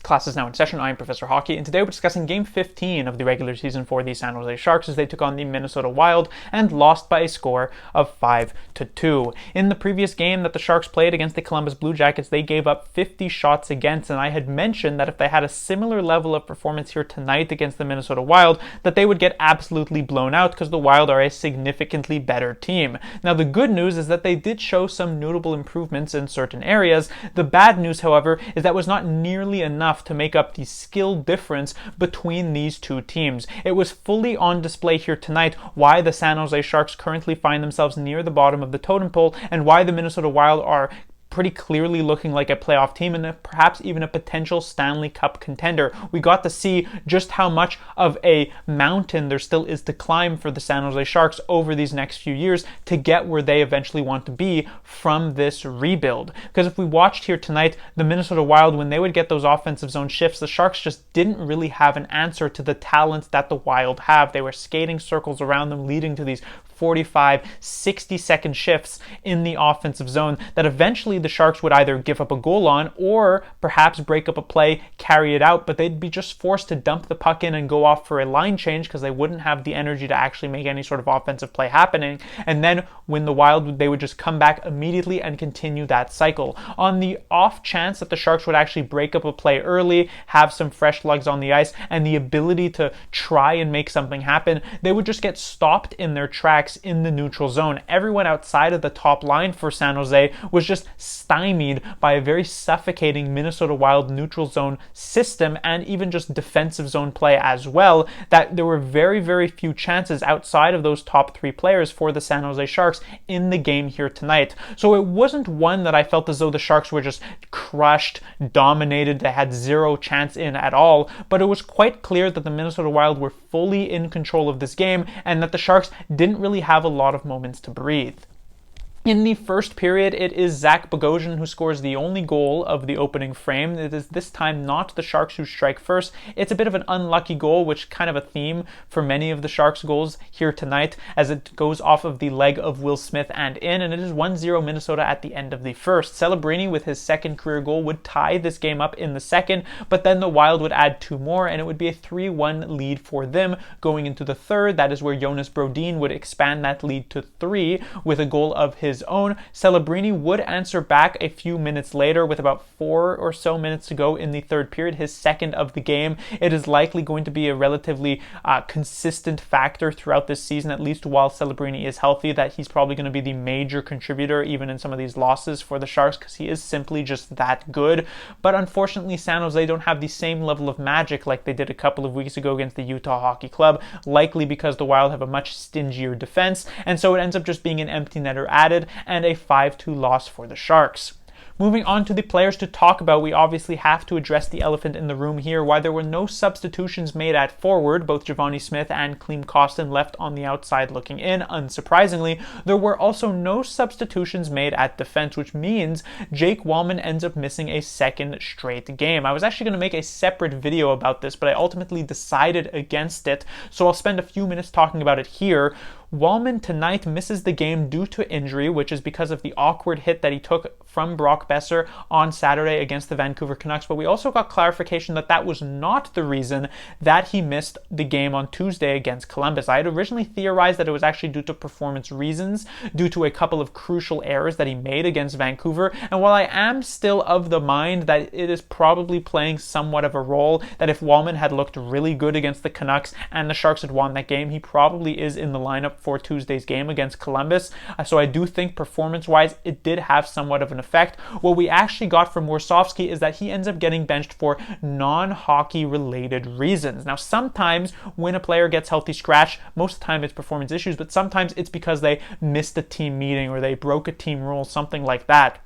Class is now in session. I am Professor Hockey, and today we're discussing Game 15 of the regular season for the San Jose Sharks as they took on the Minnesota Wild and lost by a score of 5-2. In the previous game that the Sharks played against the Columbus Blue Jackets, they gave up 50 shots against, and I had mentioned that if they had a similar level of performance here tonight against the Minnesota Wild, that they would get absolutely blown out because the Wild are a significantly better team. Now, the good news is that they did show some notable improvements in certain areas. The bad news, however, is that was not nearly enough to make up the skill difference between these two teams. It was fully on display here tonight why the San Jose Sharks currently find themselves near the bottom of the totem pole and why the Minnesota Wild are pretty clearly looking like a playoff team and perhaps even a potential Stanley Cup contender. We got to see just how much of a mountain there still is to climb for the San Jose Sharks over these next few years to get where they eventually want to be from this rebuild. Because if we watched here tonight, the Minnesota Wild, when they would get those offensive zone shifts, the Sharks just didn't really have an answer to the talent that the Wild have. They were skating circles around them, leading to these 45, 60-second shifts in the offensive zone that eventually the Sharks would either give up a goal on or perhaps break up a play, carry it out, but they'd be just forced to dump the puck in and go off for a line change because they wouldn't have the energy to actually make any sort of offensive play happening. And then when the Wild, they would just come back immediately and continue that cycle. On the off chance that the Sharks would actually break up a play early, have some fresh legs on the ice, and the ability to try and make something happen, they would just get stopped in their tracks in the neutral zone. Everyone outside of the top line for San Jose was just stymied by a very suffocating Minnesota Wild neutral zone system and even just defensive zone play as well, that there were very, very few chances outside of those top three players for the San Jose Sharks in the game here tonight. So it wasn't one that I felt as though the Sharks were just crushed, dominated, they had zero chance in at all, but it was quite clear that the Minnesota Wild were fully in control of this game and that the Sharks didn't really have a lot of moments to breathe. In the first period, it is Zach Bogosian who scores the only goal of the opening frame. It is this time not the Sharks who strike first. It's a bit of an unlucky goal, which kind of a theme for many of the Sharks' goals here tonight, as it goes off of the leg of Will Smith and in, and it is 1-0 Minnesota at the end of the first. Celebrini, with his second career goal, would tie this game up in the second, but then the Wild would add two more, and it would be a 3-1 lead for them going into the third. That is where Jonas Brodin would expand that lead to 3 with a goal of his own. Celebrini would answer back a few minutes later with about 4 or so minutes to go in the third period, his second of the game. It is likely going to be a relatively consistent factor throughout this season, at least while Celebrini is healthy, that he's probably going to be the major contributor even in some of these losses for the Sharks because he is simply just that good. But unfortunately, San Jose don't have the same level of magic like they did a couple of weeks ago against the Utah Hockey Club, likely because the Wild have a much stingier defense, and so it ends up just being an empty netter added and a 5-2 loss for the Sharks. Moving on to the players to talk about, we obviously have to address the elephant in the room here, why there were no substitutions made at forward. Both Giovanni Smith and Klim Kostin left on the outside looking in. Unsurprisingly, there were also no substitutions made at defense, which means Jake Walman ends up missing a second straight game. I was actually going to make a separate video about this, but I ultimately decided against it, so I'll spend a few minutes talking about it here. Walman tonight misses the game due to injury, which is because of the awkward hit that he took from Brock Besser on Saturday against the Vancouver Canucks, but we also got clarification that that was not the reason that he missed the game on Tuesday against Columbus. I had originally theorized that it was actually due to performance reasons, due to a couple of crucial errors that he made against Vancouver, and while I am still of the mind that it is probably playing somewhat of a role, that if Walman had looked really good against the Canucks and the Sharks had won that game, he probably is in the lineup for Tuesday's game against Columbus. So I do think performance-wise, it did have somewhat of an effect. What we actually got from Warsofsky is that he ends up getting benched for non-hockey related reasons. Now, sometimes when a player gets healthy scratch, most of the time it's performance issues, but sometimes it's because they missed a team meeting or they broke a team rule, something like that.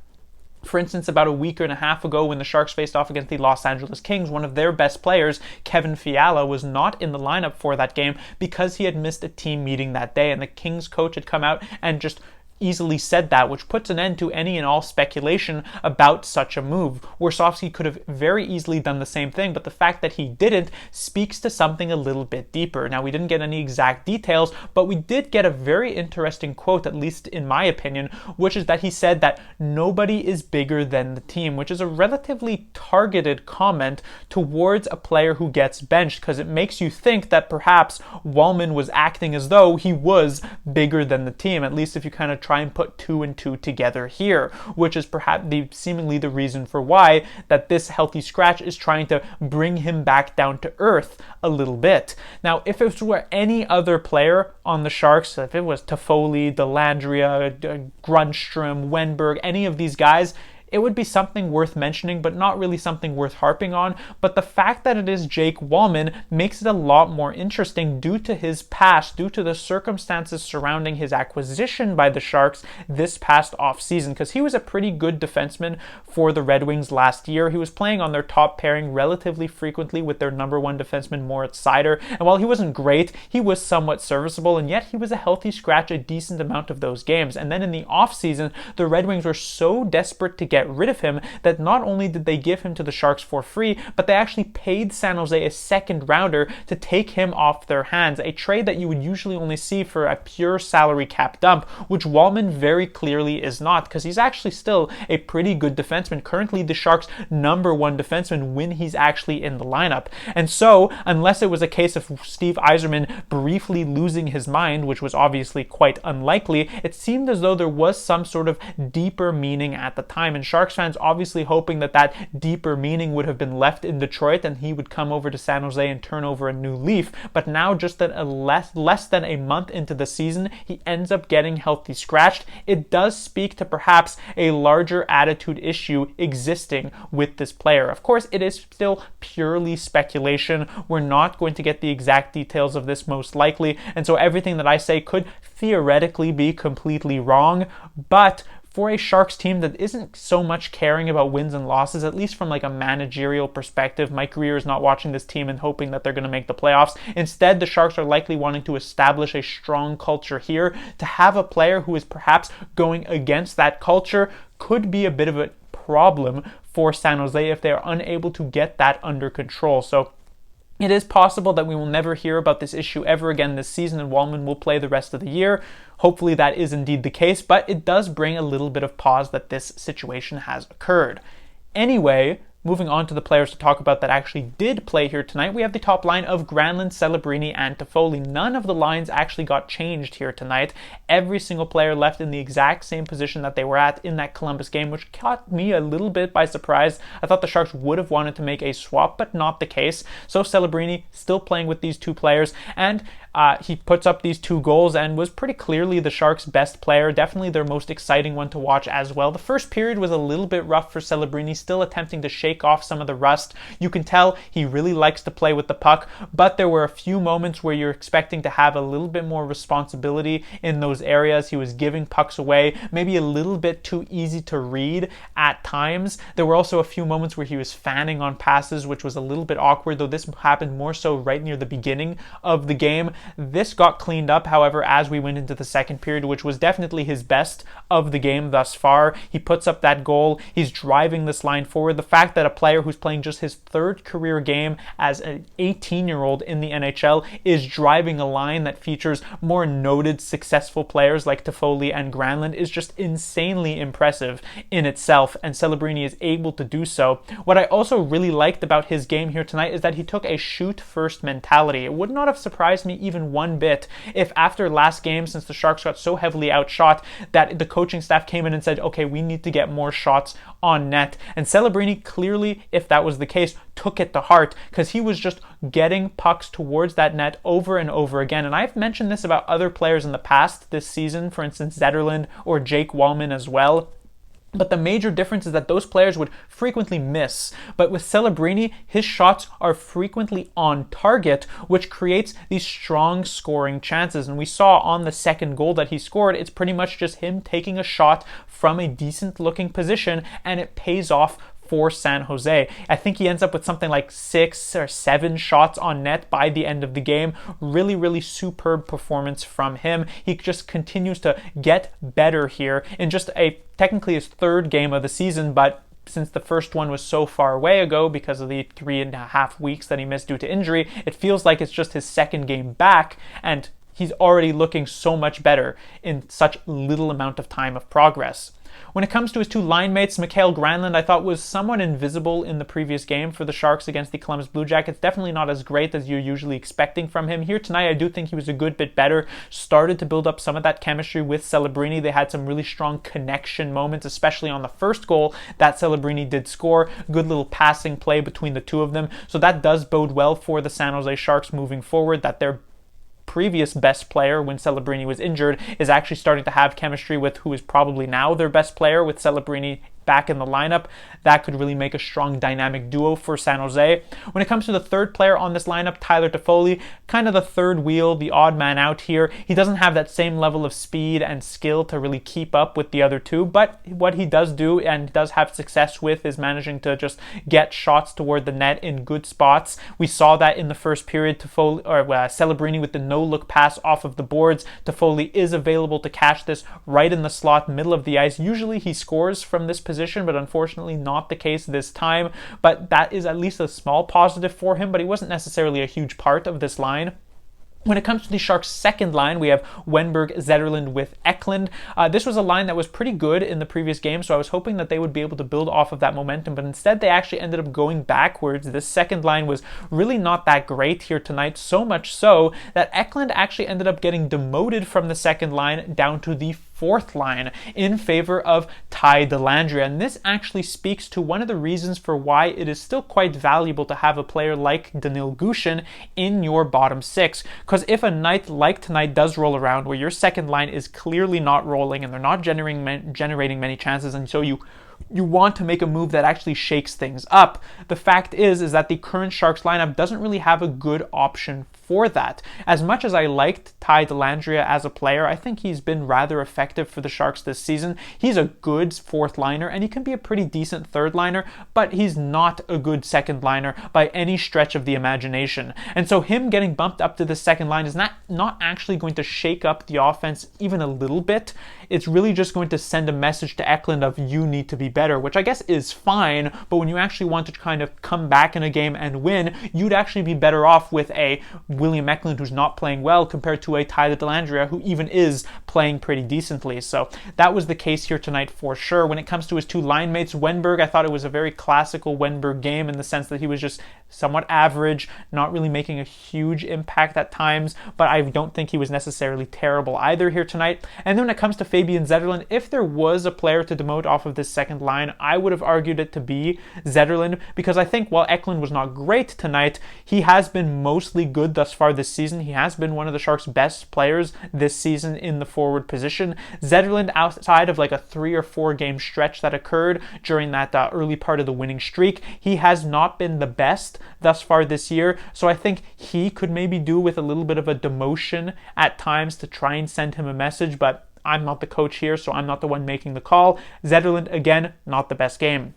For instance, about a week and a half ago when the Sharks faced off against the Los Angeles Kings, one of their best players, Kevin Fiala, was not in the lineup for that game because he had missed a team meeting that day, and the Kings coach had come out and just easily said that, which puts an end to any and all speculation about such a move. Warsofsky could have very easily done the same thing, but the fact that he didn't speaks to something a little bit deeper. Now, we didn't get any exact details, but we did get a very interesting quote, at least in my opinion, which is that he said that nobody is bigger than the team, which is a relatively targeted comment towards a player who gets benched, because it makes you think that perhaps Walman was acting as though he was bigger than the team, at least if you kind of try and put two and two together here, which is perhaps seemingly the reason for why that this healthy scratch is trying to bring him back down to earth a little bit. Now, if it were any other player on the Sharks, if it was Toffoli, Dellandrea, Grundstrom, Wenberg, any of these guys, it would be something worth mentioning, but not really something worth harping on. But the fact that it is Jake Walman makes it a lot more interesting due to his past, due to the circumstances surrounding his acquisition by the Sharks this past offseason, because he was a pretty good defenseman for the Red Wings last year. He was playing on their top pairing relatively frequently with their number one defenseman, Moritz Seider. And while he wasn't great, he was somewhat serviceable, and yet he was a healthy scratch a decent amount of those games. And then in the offseason, the Red Wings were so desperate to get rid of him that not only did they give him to the Sharks for free, but they actually paid San Jose a second rounder to take him off their hands, a trade that you would usually only see for a pure salary cap dump, which Walman very clearly is not, because he's actually still a pretty good defenseman, currently the Sharks' number one defenseman when he's actually in the lineup. And so, unless it was a case of Steve Yzerman briefly losing his mind, which was obviously quite unlikely, it seemed as though there was some sort of deeper meaning at the time, and Sharks fans obviously hoping that that deeper meaning would have been left in Detroit and he would come over to San Jose and turn over a new leaf. But now, just less than a month into the season, he ends up getting healthy scratched. It does speak to perhaps a larger attitude issue existing with this player. Of course, it is still purely speculation. We're not going to get the exact details of this most likely, and so everything that I say could theoretically be completely wrong, but for a Sharks team that isn't so much caring about wins and losses, at least from like a managerial perspective, Mike Greer is not watching this team and hoping that they're going to make the playoffs. Instead, the Sharks are likely wanting to establish a strong culture here. To have a player who is perhaps going against that culture could be a bit of a problem for San Jose if they are unable to get that under control. So it is possible that we will never hear about this issue ever again this season and Walman will play the rest of the year. Hopefully that is indeed the case, but it does bring a little bit of pause that this situation has occurred. Anyway, moving on to the players to talk about that actually did play here tonight, we have the top line of Granlund, Celebrini, and Toffoli. None of the lines actually got changed here tonight. Every single player left in the exact same position that they were at in that Columbus game, which caught me a little bit by surprise. I thought the Sharks would have wanted to make a swap, but not the case. So Celebrini still playing with these two players, and he puts up these two goals and was pretty clearly the Sharks' best player, definitely their most exciting one to watch as well. The first period was a little bit rough for Celebrini, still attempting to shake off some of the rust. You can tell he really likes to play with the puck, but there were a few moments where you're expecting to have a little bit more responsibility in those areas. He was giving pucks away, maybe a little bit too easy to read at times. There were also a few moments where he was fanning on passes, which was a little bit awkward, though this happened more so right near the beginning of the game. This got cleaned up, however, as we went into the second period, which was definitely his best of the game thus far. He puts up that goal. He's driving this line forward. The fact that a player who's playing just his third career game as an 18-year-old in the NHL is driving a line that features more noted successful players like Toffoli and Granlund is just insanely impressive in itself, and Celebrini is able to do so. What I also really liked about his game here tonight is that he took a shoot-first mentality. It would not have surprised me even one bit if after last game, since the Sharks got so heavily outshot, that the coaching staff came in and said, okay, we need to get more shots on net. And Celebrini clearly, if that was the case, took it to heart, because he was just getting pucks towards that net over and over again. And I've mentioned this about other players in the past this season, for instance, Zetterlund or Jake Walman as well. But the major difference is that those players would frequently miss. But with Celebrini, his shots are frequently on target, which creates these strong scoring chances. And we saw on the second goal that he scored, it's pretty much just him taking a shot from a decent looking position, and it pays off for San Jose. I think he ends up with something like 6 or 7 shots on net by the end of the game. Really, really superb performance from him. He just continues to get better here in just technically his 3rd game of the season, but since the first one was so far away ago because of the 3.5 weeks that he missed due to injury, it feels like it's just his 2nd game back, and he's already looking so much better in such little amount of time of progress. When it comes to his 2 line mates, Mikael Granlund I thought was somewhat invisible in the previous game for the Sharks against the Columbus Blue Jackets. Definitely not as great as you're usually expecting from him. Here tonight I do think he was a good bit better, started to build up some of that chemistry with Celebrini. They had some really strong connection moments, especially on the first goal that Celebrini did score. Good little passing play between the two of them. So that does bode well for the San Jose Sharks moving forward, that they're previous best player when Celebrini was injured is actually starting to have chemistry with who is probably now their best player with Celebrini back in the lineup. That could really make a strong dynamic duo for San Jose. When it comes to the 3rd player on this lineup, Tyler Toffoli, kind of the 3rd wheel, the odd man out here. He doesn't have that same level of speed and skill to really keep up with the other two, but what he does do and does have success with is managing to just get shots toward the net in good spots. We saw that in the first period. Celebrini with the no-look pass off of the boards. Toffoli is available to catch this right in the slot, middle of the ice. Usually he scores from this position, but unfortunately not the case this time. But that is at least a small positive for him, but he wasn't necessarily a huge part of this line. When it comes to the Sharks' 2nd line, we have Wenberg, Zetterlund with Eklund. This was a line that was pretty good in the previous game, so I was hoping that they would be able to build off of that momentum, but instead they actually ended up going backwards. This 2nd line was really not that great here tonight, so much so that Eklund actually ended up getting demoted from the 2nd line down to the 4th line in favor of Ty Dellandrea. And this actually speaks to one of the reasons for why it is still quite valuable to have a player like Danil Gushchin in your bottom 6. Because if a night like tonight does roll around where your 2nd line is clearly not rolling and they're not generating many chances, and so you want to make a move that actually shakes things up, the fact is that the current Sharks lineup doesn't really have a good option for that. As much as I liked Ty Dellandrea as a player, I think he's been rather effective for the Sharks this season. He's a good 4th liner and he can be a pretty decent 3rd liner, but he's not a good 2nd liner by any stretch of the imagination. And so him getting bumped up to the 2nd line is not actually going to shake up the offense even a little bit. It's really just going to send a message to Eklund of you need to be better, which I guess is fine, but when you actually want to kind of come back in a game and win, you'd actually be better off with a William Eklund who's not playing well compared to a Tyler Dellandrea who even is playing pretty decently. So that was the case here tonight for sure. When it comes to his 2 line mates, Wenberg, I thought it was a very classical Wenberg game in the sense that he was just somewhat average, not really making a huge impact at times, but I don't think he was necessarily terrible either here tonight. And then when it comes to Fabian Zetterlund, if there was a player to demote off of this 2nd line, I would have argued it to be Zetterlund, because I think while Eklund was not great tonight, he has been mostly good thus far this season. He has been one of the Sharks' best players this season in the forward position. Zetterlund, outside of like a 3 or 4 game stretch that occurred during that early part of the winning streak, he has not been the best thus far this year. So I think he could maybe do with a little bit of a demotion at times to try and send him a message, but I'm not the coach here, so I'm not the one making the call. Zetterlund, again, not the best game.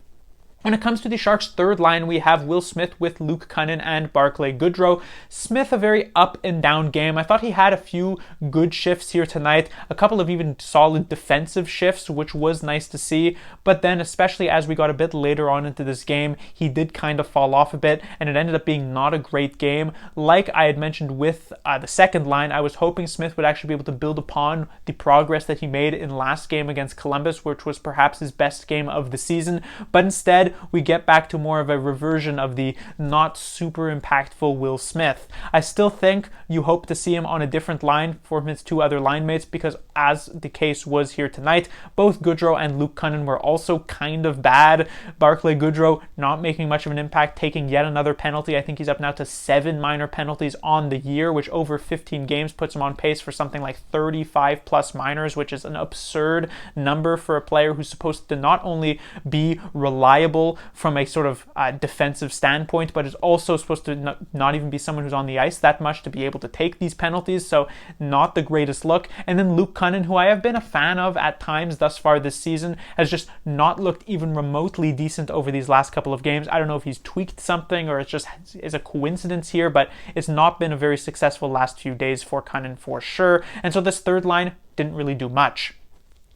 When it comes to the Sharks' 3rd line, we have Will Smith with Luke Kunin and Barclay Goodrow. Smith, a very up and down game. I thought he had a few good shifts here tonight, a couple of even solid defensive shifts, which was nice to see. But then, especially as we got a bit later on into this game, he did kind of fall off a bit, and it ended up being not a great game. Like I had mentioned with the 2nd line, I was hoping Smith would actually be able to build upon the progress that he made in last game against Columbus, which was perhaps his best game of the season. But instead, we get back to more of a reversion of the not super impactful Will Smith. I still think you hope to see him on a different line from his 2 other line mates, because as the case was here tonight, both Goodrow and Luke Kunin were also kind of bad. Barclay Goodrow not making much of an impact, taking yet another penalty. I think he's up now to 7 minor penalties on the year, which over 15 games puts him on pace for something like 35 plus minors, which is an absurd number for a player who's supposed to not only be reliable useful from a sort of defensive standpoint, but is also supposed to not even be someone who's on the ice that much to be able to take these penalties, so not the greatest look. And then Luke Cunnin, who I have been a fan of at times thus far this season, has just not looked even remotely decent over these last couple of games. I don't know if he's tweaked something or it's just is a coincidence here, but it's not been a very successful last few days for Cunnin for sure. And so this third line didn't really do much.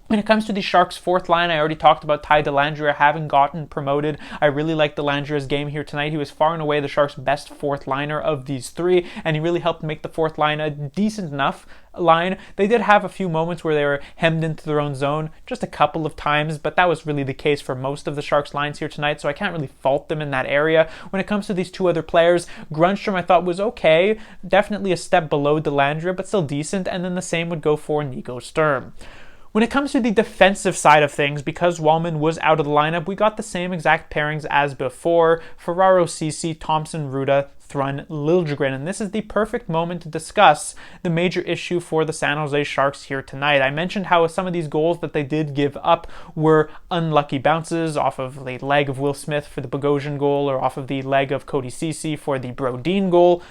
When it comes to the Sharks' fourth line, I already talked about Ty Dellandrea having gotten promoted. I really liked Dellandrea's game here tonight. He was far and away the Sharks' best fourth liner of these three, and he really helped make the fourth line a decent enough line. They did have a few moments where they were hemmed into their own zone, just a couple of times, but that was really the case for most of the Sharks' lines here tonight, so I can't really fault them in that area. When it comes to these two other players, Grundstrom I thought was okay, definitely a step below Dellandrea, but still decent, and then the same would go for Nico Sturm. When it comes to the defensive side of things, because Walman was out of the lineup, we got the same exact pairings as before: Ferraro, Ceci, Thompson, Ruda, Thrun, Liljegren, and this is the perfect moment to discuss the major issue for the San Jose Sharks here tonight. I mentioned how some of these goals that they did give up were unlucky bounces off of the leg of Will Smith for the Bogosian goal or off of the leg of Cody Ceci for the Brodin goal,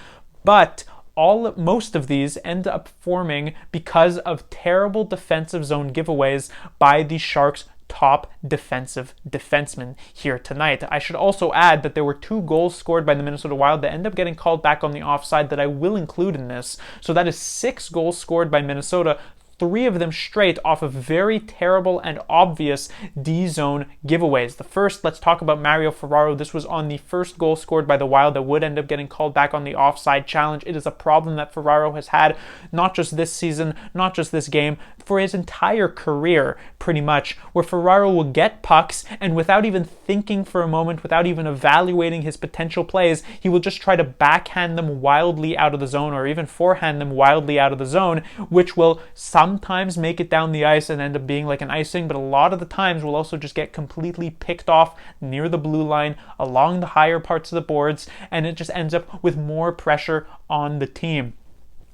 but most of these end up forming because of terrible defensive zone giveaways by the Sharks' top defensive defenseman here tonight. I should also add that there were 2 goals scored by the Minnesota Wild that end up getting called back on the offside that I will include in this. So that is 6 goals scored by Minnesota, 3 of them straight off of very terrible and obvious D-zone giveaways. The first, let's talk about Mario Ferraro. This was on the first goal scored by the Wild that would end up getting called back on the offside challenge. It is a problem that Ferraro has had, not just this season, not just this game, for his entire career, pretty much, where Ferraro will get pucks and without even thinking for a moment, without even evaluating his potential plays, he will just try to backhand them wildly out of the zone or even forehand them wildly out of the zone, which will sometimes make it down the ice and end up being like an icing, but a lot of the times will also just get completely picked off near the blue line along the higher parts of the boards, and it just ends up with more pressure on the team.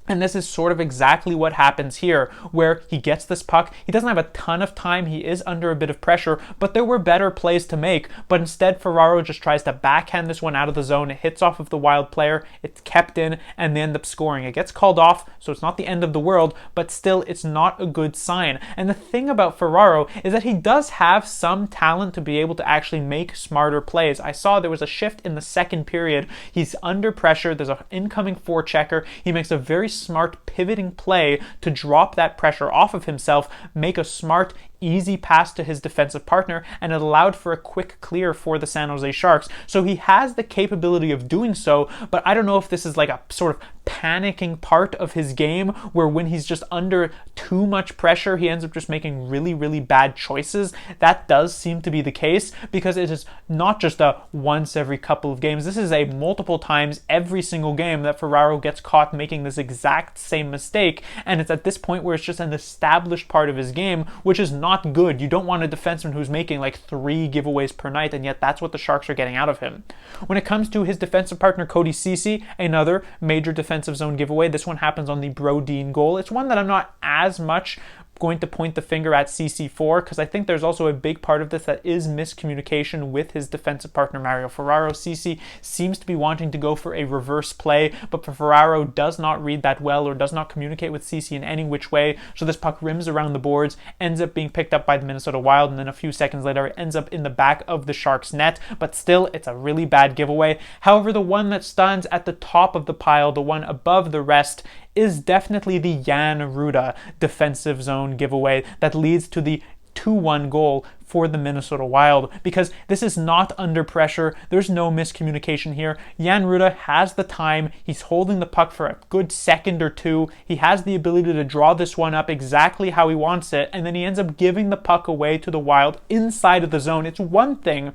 And this is sort of exactly what happens here, where he gets this puck. He doesn't have a ton of time. He is under a bit of pressure, but there were better plays to make. But instead, Ferraro just tries to backhand this one out of the zone. It hits off of the Wild player. It's kept in, and they end up scoring. It gets called off, so it's not the end of the world, but still, it's not a good sign. And the thing about Ferraro is that he does have some talent to be able to actually make smarter plays. I saw there was a shift in the second period. He's under pressure. There's an incoming forechecker. He makes a very smart pivoting play to drop that pressure off of himself, make a smart, easy pass to his defensive partner, and it allowed for a quick clear for the San Jose Sharks. So he has the capability of doing so, but I don't know if this is like a sort of panicking part of his game where when he's just under too much pressure, he ends up just making really, really bad choices. That does seem to be the case because it is not just a once every couple of games. This is a multiple times every single game that Ferraro gets caught making this exact same mistake, and it's at this point where it's just an established part of his game, which is not good. You don't want a defenseman who's making like 3 giveaways per night, and yet that's what the Sharks are getting out of him. When it comes to his defensive partner Cody Ceci, another major defensive zone giveaway. This one happens on the Brodin goal. It's one that I'm not as much going to point the finger at CC4 because I think there's also a big part of this that is miscommunication with his defensive partner Mario Ferraro. Ceci seems to be wanting to go for a reverse play, but Ferraro does not read that well or does not communicate with Ceci in any which way, so this puck rims around the boards, ends up being picked up by the Minnesota Wild, and then a few seconds later it ends up in the back of the Sharks net, but still it's a really bad giveaway. However, the one that stands at the top of the pile, the one above the rest, is definitely the Jan Ruda defensive zone giveaway that leads to the 2-1 goal for the Minnesota Wild, because this is not under pressure. There's no miscommunication here. Jan Ruda has the time. He's holding the puck for a good second or two. He has the ability to draw this one up exactly how he wants it, and then he ends up giving the puck away to the Wild inside of the zone. It's one thing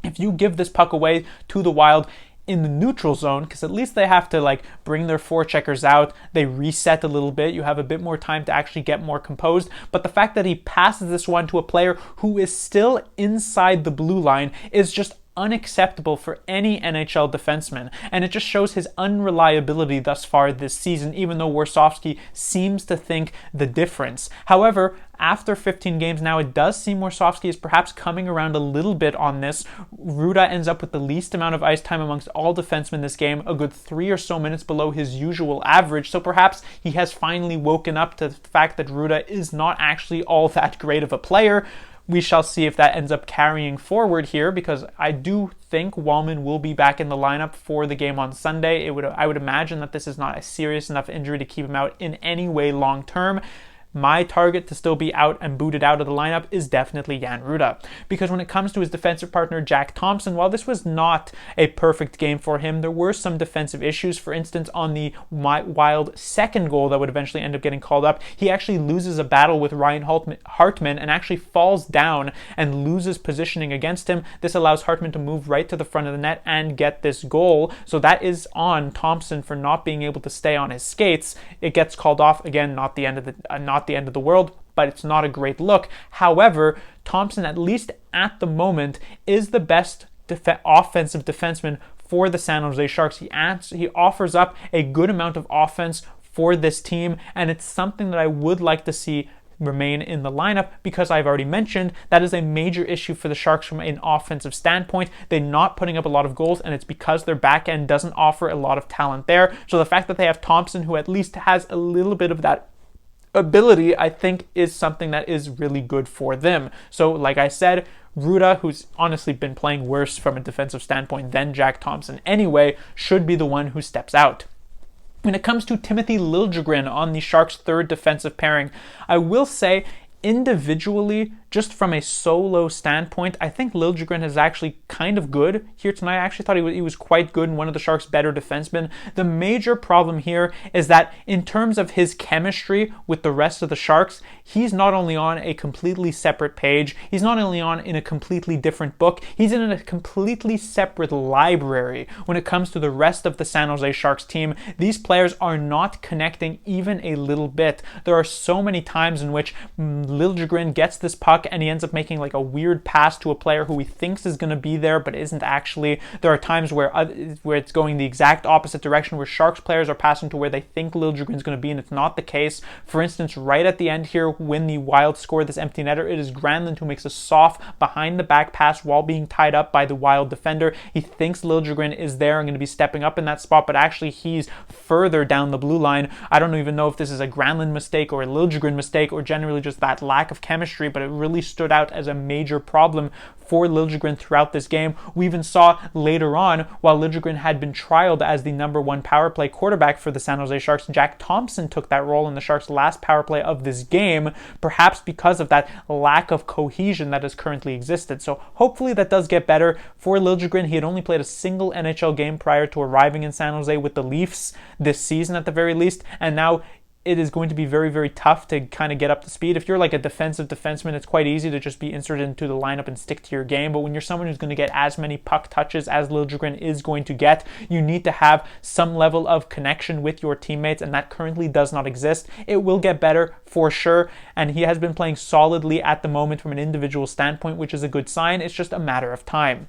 if you give this puck away to the Wild in the neutral zone, because at least they have to like bring their forecheckers out, they reset a little bit, you have a bit more time to actually get more composed. But the fact that he passes this one to a player who is still inside the blue line is just unacceptable for any NHL defenseman, and it just shows his unreliability thus far this season, even though Warsofsky seems to think the difference. However, after 15 games now, it does seem Warsofsky is perhaps coming around a little bit on this. Ruda ends up with the least amount of ice time amongst all defensemen this game, a good 3 or so minutes below his usual average, so perhaps he has finally woken up to the fact that Ruda is not actually all that great of a player. We shall see if that ends up carrying forward here, because I do think Walman will be back in the lineup for the game on Sunday. I would imagine that this is not a serious enough injury to keep him out in any way long term. My target to still be out and booted out of the lineup is definitely Jan Ruda. Because when it comes to his defensive partner, Jack Thompson, while this was not a perfect game for him, there were some defensive issues. For instance, on the Wild second goal that would eventually end up getting called up, he actually loses a battle with Ryan Hartman and actually falls down and loses positioning against him. This allows Hartman to move right to the front of the net and get this goal. So that is on Thompson for not being able to stay on his skates. It gets called off. Again, not the end of the world, but it's not a great look. However, Thompson, at least at the moment, is the best offensive defenseman for the San Jose Sharks. He offers up a good amount of offense for this team, and it's something that I would like to see remain in the lineup, because I've already mentioned that is a major issue for the Sharks from an offensive standpoint. They're not putting up a lot of goals, and it's because their back end doesn't offer a lot of talent there. So the fact that they have Thompson, who at least has a little bit of that ability, I think is something that is really good for them. So like I said, Ruda, who's honestly been playing worse from a defensive standpoint than Jack Thompson anyway, should be the one who steps out. When it comes to Timothy Liljegren on the Sharks' third defensive pairing, I will say individually, just from a solo standpoint, I think Liljegren is actually kind of good here tonight. I actually thought he was quite good and one of the Sharks' better defensemen. The major problem here is that in terms of his chemistry with the rest of the Sharks, he's not only on a completely separate page, he's not only in a completely different book, he's in a completely separate library when it comes to the rest of the San Jose Sharks team. These players are not connecting even a little bit. There are so many times in which Liljegren gets this puck and he ends up making like a weird pass to a player who he thinks is going to be there but isn't actually. There are times where it's going the exact opposite direction, where Sharks players are passing to where they think Liljegren is going to be and it's not the case. For instance, right at the end here, when the Wild score this empty netter, it is Granlund who makes a soft behind the back pass while being tied up by the Wild defender. He thinks Liljegren is there and going to be stepping up in that spot, but actually he's further down the blue line. I don't even know if this is a Granlund mistake or a Liljegren mistake or generally just that lack of chemistry, but it really stood out as a major problem for Liljegren throughout this game. We even saw later on, while Liljegren had been trialed as the number one power play quarterback for the San Jose Sharks, Jack Thompson took that role in the Sharks' last power play of this game, perhaps because of that lack of cohesion that has currently existed. So hopefully that does get better for Liljegren. He had only played a single NHL game prior to arriving in San Jose with the Leafs this season at the very least, and now it is going to be very, very tough to kind of get up to speed. If you're like a defensive defenseman, it's quite easy to just be inserted into the lineup and stick to your game. But when you're someone who's going to get as many puck touches as Liljegren is going to get, you need to have some level of connection with your teammates, and that currently does not exist. It will get better for sure, and he has been playing solidly at the moment from an individual standpoint, which is a good sign. It's just a matter of time.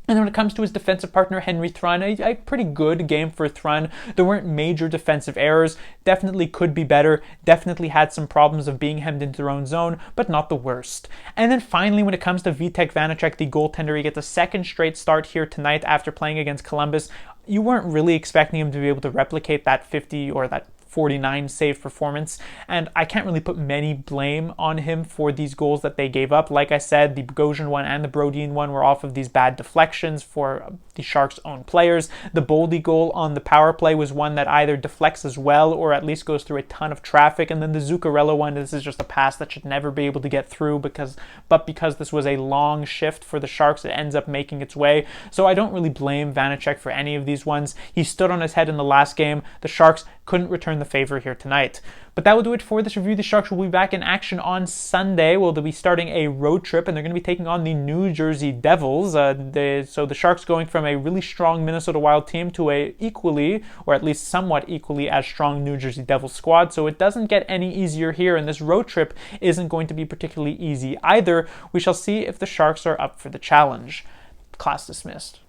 And then when it comes to his defensive partner, Henry Thrun, a pretty good game for Thrun. There weren't major defensive errors. Definitely could be better. Definitely had some problems of being hemmed into their own zone, but not the worst. And then finally, when it comes to Vitek Vanacek, the goaltender, he gets a second straight start here tonight after playing against Columbus. You weren't really expecting him to be able to replicate that 50 or that 49 save performance, and I can't really put many blame on him for these goals that they gave up. Like I said, the Bogosian one and the Brodin one were off of these bad deflections for the Sharks' own players. The Boldy goal on the power play was one that either deflects as well or at least goes through a ton of traffic, and then the Zuccarello one, this is just a pass that should never be able to get through because this was a long shift for the Sharks, it ends up making its way. So I don't really blame Vanacek for any of these ones. He stood on his head in the last game. The Sharks couldn't return the favor here tonight. But that will do it for this review. The Sharks will be back in action on Sunday. Well, they'll be starting a road trip, and they're going to be taking on the New Jersey Devils. So the Sharks going from a really strong Minnesota Wild team to a equally, or at least somewhat equally as strong New Jersey Devils squad. So it doesn't get any easier here, and this road trip isn't going to be particularly easy either. We shall see if the Sharks are up for the challenge. class dismissed.